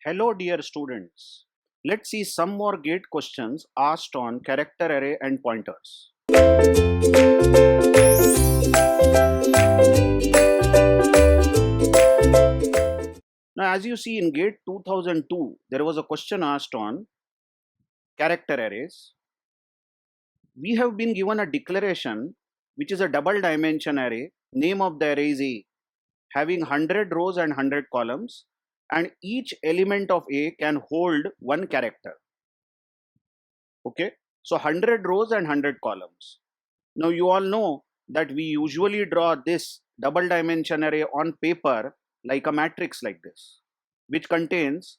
Hello dear students. Let's see some more gate questions asked on character array and pointers. Now as you see in gate 2002 there was a question asked on character arrays. We have been given a declaration which is a double dimension array. Name of the array is A, having 100 rows and 100 columns, and each element of A can hold one character. Okay, so 100 rows and 100 columns. Now you all know that we usually draw this double dimension array on paper like a matrix like this, which contains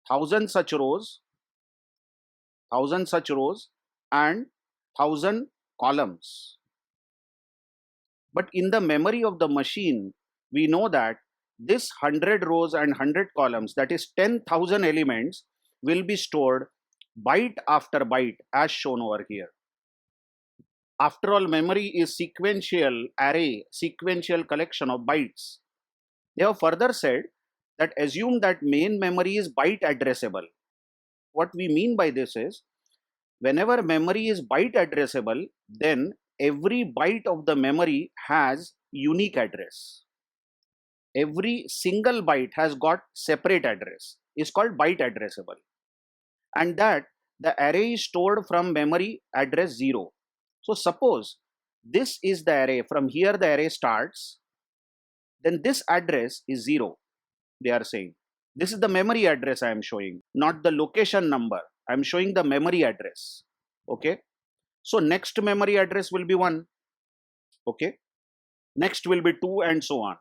1000 such rows, 1000 such rows and 1000 columns. But in the memory of the machine, we know that this 100 rows and 100 columns, that is 10,000 elements, will be stored byte after byte as shown over here. After all, memory is sequential array, sequential collection of bytes. They have further said that assume that main memory is byte addressable. What we mean by this is, whenever memory is byte addressable, then every byte of the memory has unique address. Every single byte has got separate address, is called byte addressable. And that the array is stored from memory address 0. So suppose this is the array, from here the array starts, then this address is 0, they are saying. This is the memory address I am showing, not the location number. I am showing the memory address. Okay. So next memory address will be 1. Okay. Next will be 2 and so on.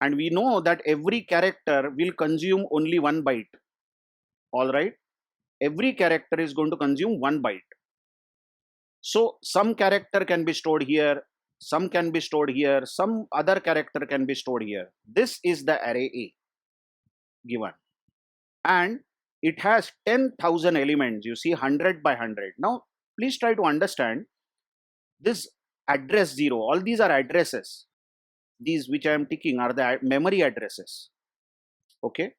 And we know that every character will consume only 1 byte. Alright. Every character is going to consume 1 byte. So some character can be stored here, some can be stored here, some other character can be stored here. This is the array A given. And it has 10,000 elements, you see, 100 by 100. Now, please try to understand this address 0. All these are addresses. These which I am ticking are the memory addresses. Okay.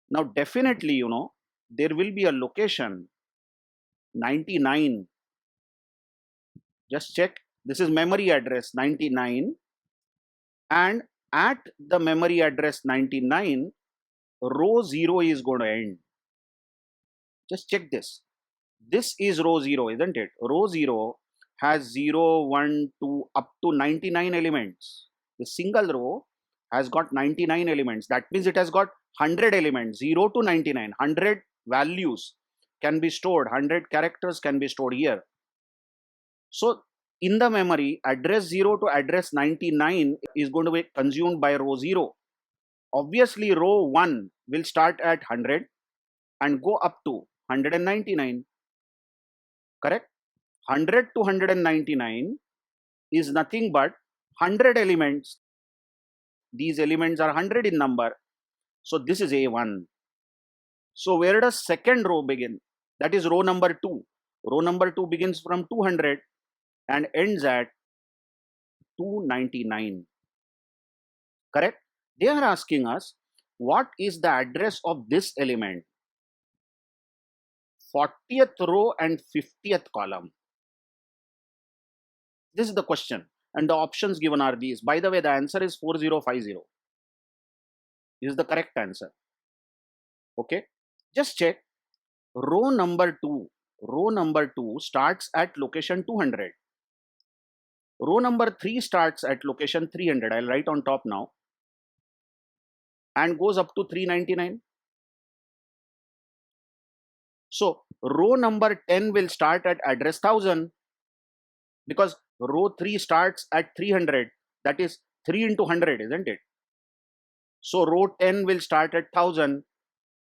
Now, definitely, you know, there will be a location 99. Just check. This is memory address 99. And at the memory address 99, row 0 is going to end. Just check this. This is row 0, isn't it? Row 0 has 0, 1, 2, up to 99 elements. The single row has got 99 elements. That means it has got 100 elements, 0 to 99. 100 values can be stored, 100 characters can be stored here. So in the memory, address 0 to address 99 is going to be consumed by row 0. Obviously, row 1 will start at 100 and go up to 199. Correct? 100 to 199 is nothing but 100 elements. These elements are 100 in number. So this is A1. So where does second row begin? That is row number 2. Row number 2 begins from 200 and ends at 299. Correct? They are asking us, what is the address of this element? 40th row and 50th column. This is the question, and the options given are these. By the way, the answer is 4050. This is the correct answer. Okay, just check. Row number 2 starts at location 200. Row number 3 starts at location 300. I'll write on top now, and goes up to 399. So row number 10 will start at address 1000, because row 3 starts at 300. That is 3 into 100, isn't it? So row 10 will start at 1000.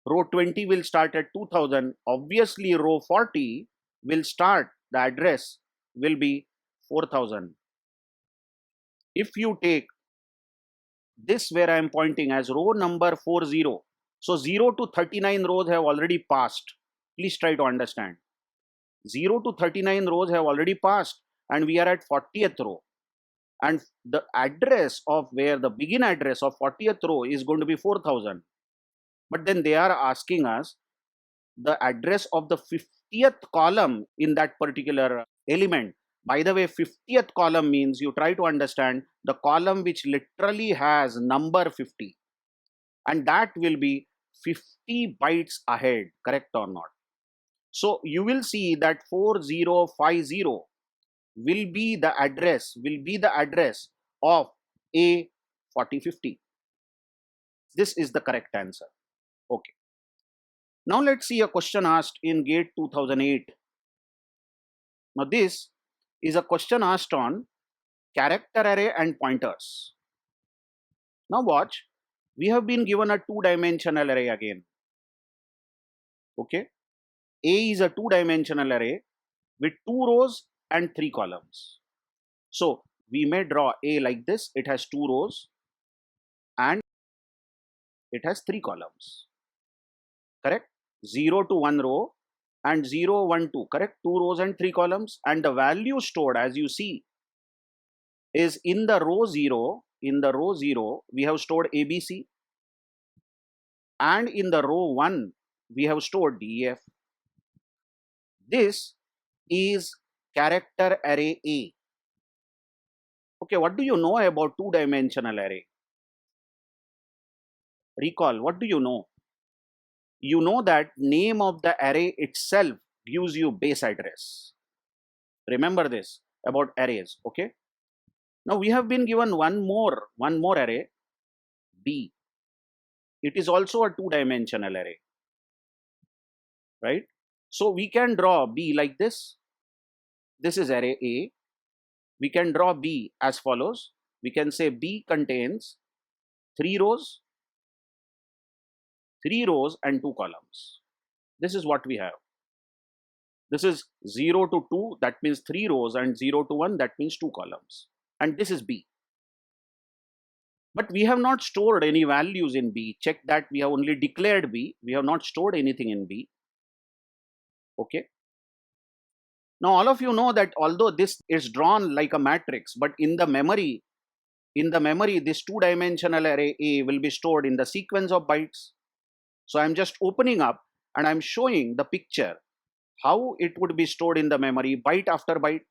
Row 20 will start at 2000. Obviously, row 40 will start, the address will be 4000. If you take this where I am pointing as row number 40, so 0 to 39 rows have already passed. Please try to understand. 0 to 39 rows have already passed, and we are at 40th row. And the address of where the begin address of 40th row is going to be 4000. but then they are asking us the address of the 50th column in that particular element. By the way, 50th column means, you try to understand, the column which literally has number 50, and that will be 50 bytes ahead, correct or not? So you will see that 4050 will be the address of A 4050. This is the correct answer. Okay. Now let's see a question asked in GATE 2008. Now this is a question asked on character array and pointers. Now watch, we have been given a two-dimensional array again. Okay. A is a two-dimensional array with 2 rows and 3 columns. So we may draw A like this. It has 2 rows and it has 3 columns. Correct? 0 to 1 row and 0, 1, 2. Correct? 2 rows and 3 columns. And the value stored, as you see, is in the row 0. In the row 0, we have stored ABC. And in the row 1, we have stored DEF. This is character array A. Okay, what do you know about two-dimensional array? Recall, what do you know? You know that name of the array itself gives you base address. Remember this about arrays, okay? Now we have been given one more array, B. It is also a two-dimensional array, right? So we can draw B like this. This is array A. We can draw B as follows. We can say B contains 3 rows and 2 columns. This is what we have. This is 0 to 2, that means 3 rows, and 0 to 1, that means 2 columns. And this is B. But we have not stored any values in B. Check that we have only declared B. We have not stored anything in B. Okay. Now all of you know that although this is drawn like a matrix, but in the memory, this two-dimensional array A will be stored in the sequence of bytes. So I'm just opening up and I'm showing the picture how it would be stored in the memory byte after byte.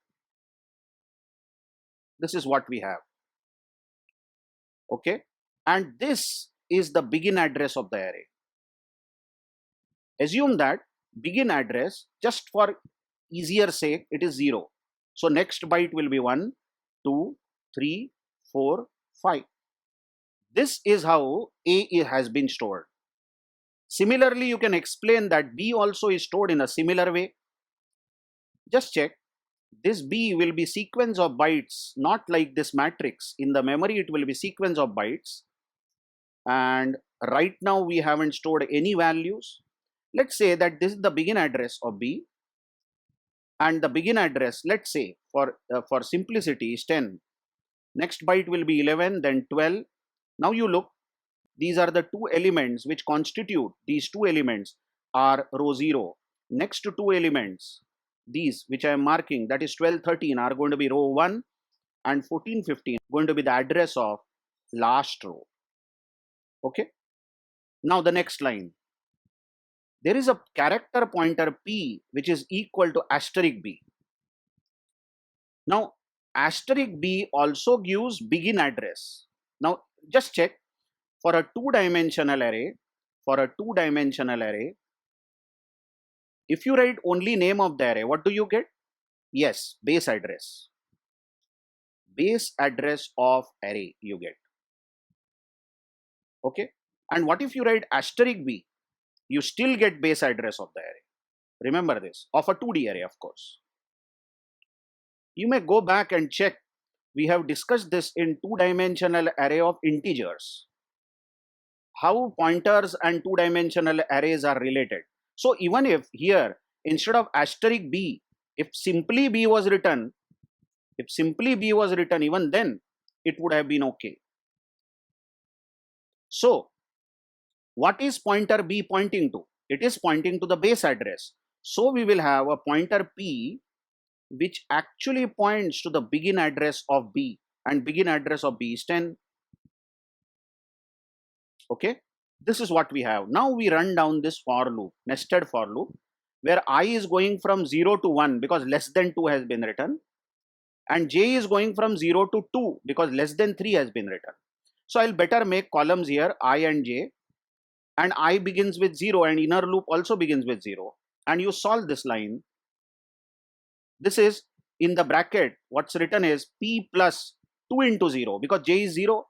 This is what we have. Okay. And this is the begin address of the array. Assume that begin address, just for easier sake, it is 0. So next byte will be 1, 2, 3, 4, 5. This is how A has been stored. Similarly, you can explain that B also is stored in a similar way. Just check. This B will be sequence of bytes, not like this matrix. In the memory, it will be sequence of bytes. And right now, we haven't stored any values. Let's say that this is the begin address of B. And the begin address, let's say, for simplicity, is 10. Next byte will be 11, then 12. Now you look. These are the two elements which constitute, these two elements are row 0. Next to two elements, these which I am marking, that is 12, 13, are going to be row 1, and 14, 15 going to be the address of last row. Okay. Now the next line. There is a character pointer P which is equal to asterisk B. Now asterisk B also gives begin address. Now just check. For a two-dimensional array, if you write only name of the array, what do you get? Yes, base address. Base address of array you get. Okay. And what if you write asterisk B? You still get base address of the array. Remember this, of a 2D array, of course. You may go back and check. We have discussed this in two-dimensional array of integers. How pointers and two-dimensional arrays are related. So even if here, instead of asterisk B, if simply B was written, even then it would have been okay. So what is pointer B pointing to? It is pointing to the base address. So we will have a pointer P which actually points to the begin address of B, and begin address of B is 10. Okay. This is what we have. Now we run down this for loop, nested for loop, where I is going from 0 to 1 because less than 2 has been written, and j is going from 0 to 2 because less than 3 has been written. So I'll better make columns here, I and j, and I begins with 0 and inner loop also begins with 0. And you solve this line. This is in the bracket, what's written is p plus 2 into 0 because j is 0.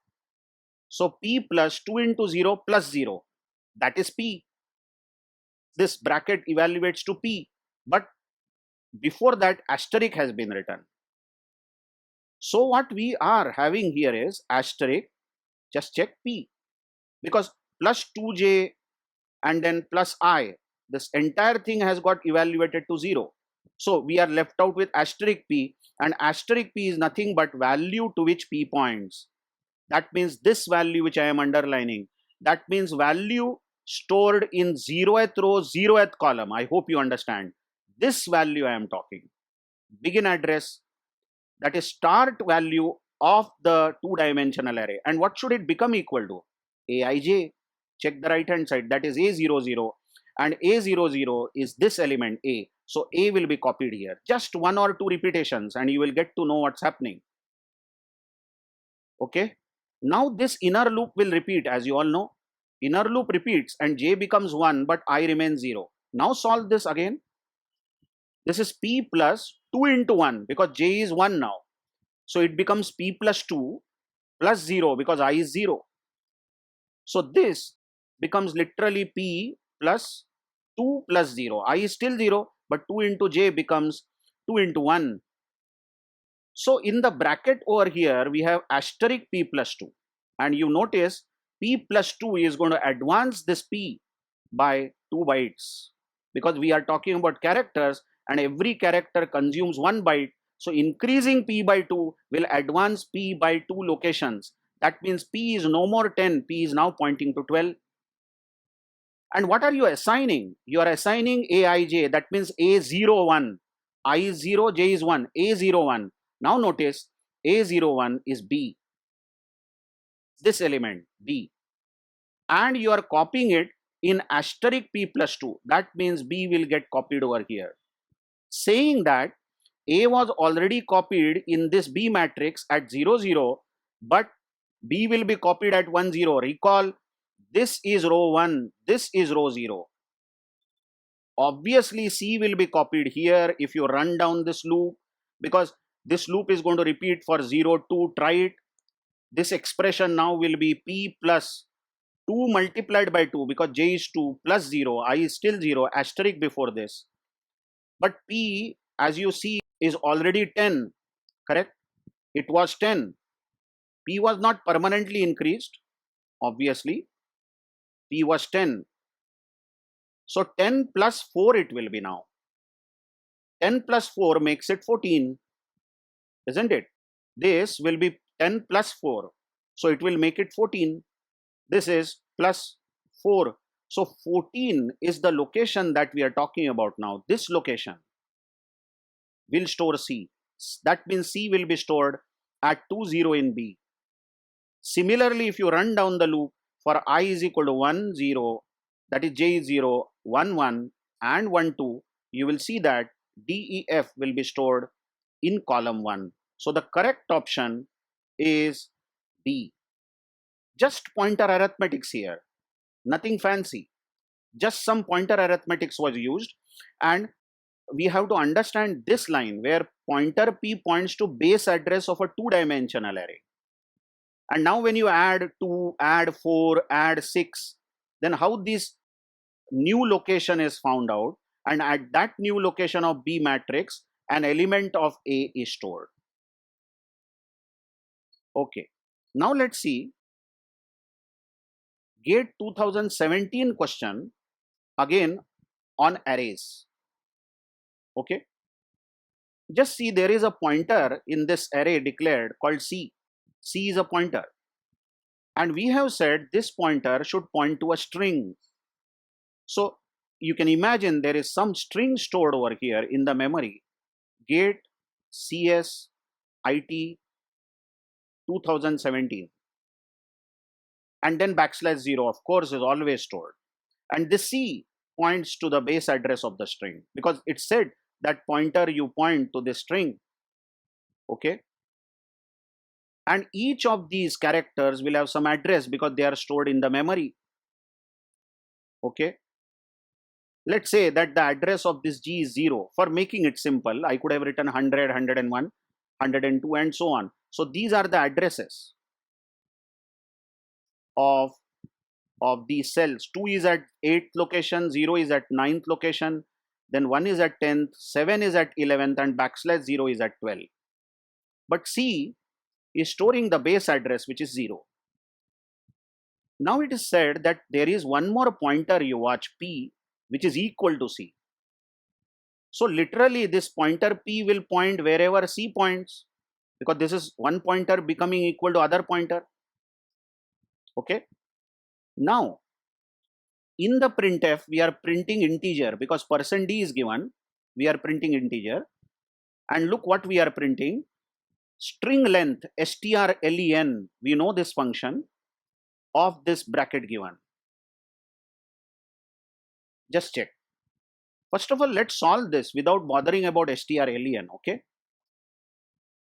So p plus 2 into 0 plus 0, that is p. This bracket evaluates to p, but before that asterisk has been written. So what we are having here is asterisk, just check p, because plus 2j and then plus I, this entire thing has got evaluated to 0. So we are left out with asterisk p, and asterisk p is nothing but value to which p points. That means this value which I am underlining, that means value stored in 0th row, 0th column. I hope you understand. This value I am talking. Begin address, that is start value of the two-dimensional array. And what should it become equal to? Aij. Check the right hand side, that is A00, and A00 is this element A. So A will be copied here. Just 1 or 2 repetitions and you will get to know what's happening. Okay. Now this inner loop will repeat, as you all know. Inner loop repeats and j becomes 1 but I remains 0. Now solve this again. This is p plus 2 into 1 because j is 1 now. So it becomes p plus 2 plus 0 because I is 0. So this becomes literally p plus 2 plus 0. I is still 0, but 2 into j becomes 2 into 1. So in the bracket over here, we have asterisk p plus 2. And you notice p plus 2 is going to advance this p by 2 bytes. Because we are talking about characters and every character consumes 1 byte. So increasing p by 2 will advance p by 2 locations. That means p is no more 10, p is now pointing to 12. And what are you assigning? You are assigning aij, that means a01. I is 0, j is 1, a01. Now notice a01 is b, this element b, and you are copying it in asterisk p plus 2. That means b will get copied over here. Saying that a was already copied in this b matrix at 0 0, but b will be copied at 1 0. Recall, this is row 1, this is row 0. Obviously c will be copied here if you run down this loop, because this loop is going to repeat for 0 2. Try it. This expression now will be p plus 2 multiplied by 2 because j is 2 plus 0, I is still 0, asterisk before this. But p, as you see, is already 10, correct? It was 10. P was not permanently increased, obviously. P was 10. So 10 plus 4 it will be now. 10 plus 4 makes it 14, isn't it? This will be 10 plus 4. So it will make it 14. This is plus 4. So 14 is the location that we are talking about now. This location will store C. That means C will be stored at 2 0 in B. Similarly, if you run down the loop for I is equal to 1 0, that is j is 0, 1 1 and 1 2, you will see that DEF will be stored in column 1. So the correct option is B. Just pointer arithmetics here, nothing fancy. Just some pointer arithmetics was used, and we have to understand this line where pointer p points to base address of a two-dimensional array. And now when you add 2, add 4, add 6, then how this new location is found out, and at that new location of B matrix, an element of A is stored. Okay, now let's see GATE 2017 question again on arrays. Okay, just see there is a pointer in this array declared called C. C is a pointer, and we have said this pointer should point to a string. So you can imagine there is some string stored over here in the memory. GATE CS IT 2017, and then backslash 0, of course, is always stored. And this C points to the base address of the string because it said that pointer you point to this string. Okay. And each of these characters will have some address because they are stored in the memory. Okay. Let's say that the address of this G is 0. For making it simple, I could have written 100, 101, 102 and so on. So these are the addresses of these cells. 2 is at 8th location, 0 is at 9th location, then 1 is at 10th, 7 is at 11th and backslash 0 is at 12. But C is storing the base address which is 0. Now it is said that there is one more pointer you watch P which is equal to C. So literally this pointer P will point wherever C points because this is one pointer becoming equal to other pointer. Okay. Now in the printf we are printing integer because %d is given. We are printing integer and look what we are printing. String length strlen, we know this function of this bracket given. Just check. First of all, let's solve this without bothering about strlen. Okay.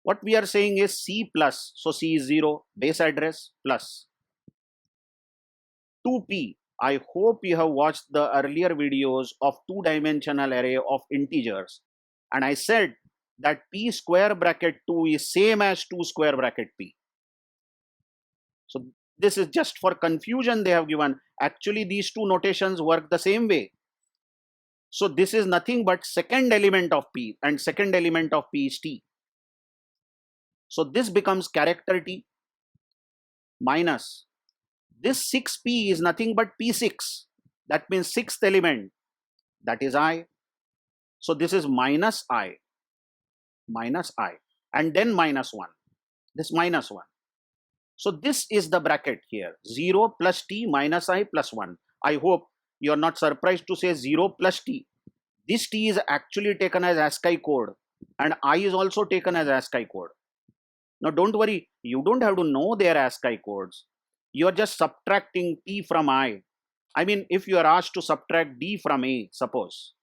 What we are saying is C plus, so C is 0, base address plus 2p. I hope you have watched the earlier videos of two-dimensional array of integers and I said that p square bracket 2 is same as 2 square bracket p. So this is just for confusion they have given. Actually these two notations work the same way. So this is nothing but second element of p and second element of p is t. So this becomes character t minus this 6p is nothing but p6. That means sixth element, that is I. So this is minus I and then minus 1. This minus 1. So this is the bracket here, 0 plus t minus I plus 1. I hope you are not surprised to say 0 plus t. This t is actually taken as ASCII code and I is also taken as ASCII code. Now don't worry, you don't have to know their ASCII codes. You are just subtracting t from I. I mean, if you are asked to subtract d from a, suppose,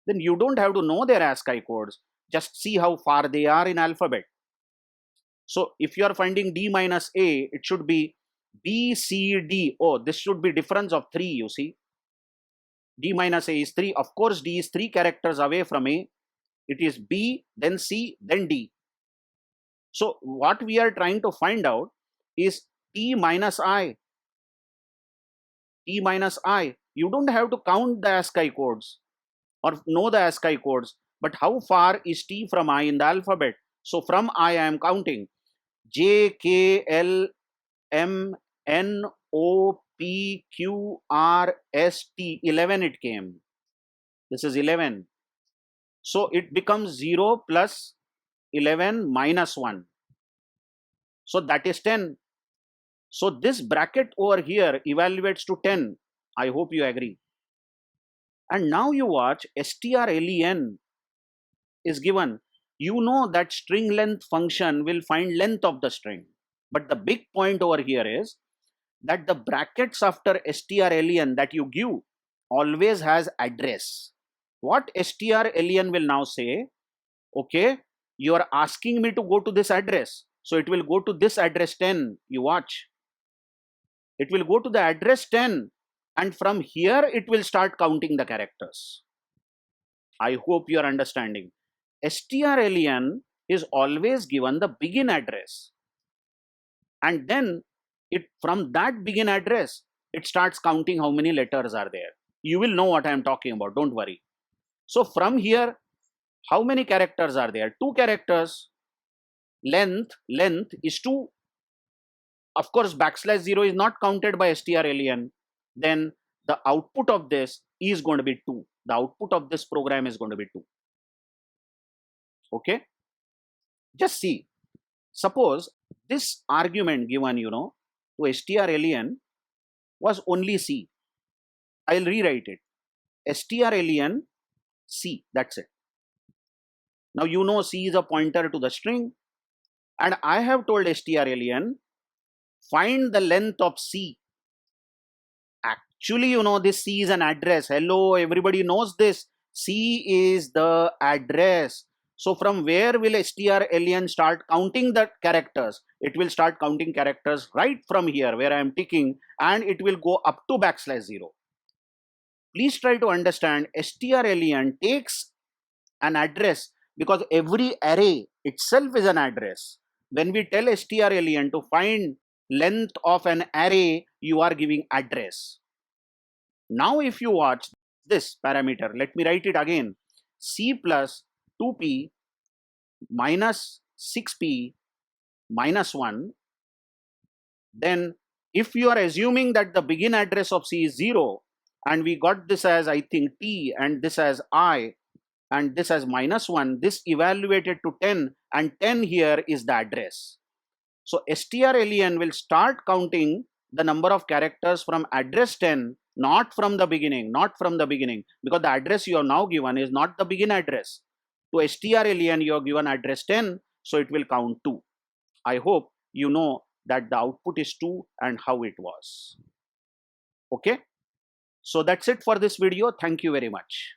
then you don't have to know their ASCII codes. Just see how far they are in alphabet. So if you are finding d minus a, it should be b, c, d. Oh, this should be difference of 3, you see. D minus a is 3. Of course, d is 3 characters away from a. It is b, then c, then d. So what we are trying to find out is t minus I. T minus I. You don't have to count the ASCII codes or know the ASCII codes, but how far is t from I in the alphabet? So from I am counting J, K, L, M, N, O, P, Q, R, S, T. 11 it came. This is 11. So it becomes 0 plus 11 minus 1. So that is 10. So this bracket over here evaluates to 10. I hope you agree. And now you watch strlen is given. You know that string length function will find length of the string. But the big point over here is that the brackets after strlen that you give always has address. What strlen will now say, okay, you are asking me to go to this address. So it will go to this address 10. You watch. It will go to the address 10 and from here it will start counting the characters. I hope you are understanding. strlen is always given the begin address and then it from that begin address it starts counting how many letters are there. You will know what I am talking about, don't worry. So from here, how many characters are there? 2 characters. Length is 2. Of course, backslash 0 is not counted by strlen. Then the output of this is going to be 2. The output of this program is going to be 2. Okay. Just see. Suppose this argument given, to strlen was only C. I'll rewrite it. strlen C. That's it. Now you know C is a pointer to the string. And I have told strlen Find the length of C. Actually, you know, this C is an address. Hello, everybody knows this. C is the address. So from where will strlen start counting the characters? It will start counting characters right from here where I am ticking, and it will go up to \0. Please try to understand, strlen takes an address because every array itself is an address. When we tell strlen to find length of an array, you are giving address. Now if you watch this parameter, let me write it again. C plus 2p minus 6p minus 1. Then if you are assuming that the begin address of C is 0, and we got this as, I think, t, and this as I, and this as -1, this evaluated to 10, and 10 here is the address. So strlen will start counting the number of characters from address 10, not from the beginning, because the address you have now given is not the begin address. To strlen you have given address 10, so it will count 2. I hope you know that the output is 2 and how it was. Okay, so that's it for this video. Thank you very much.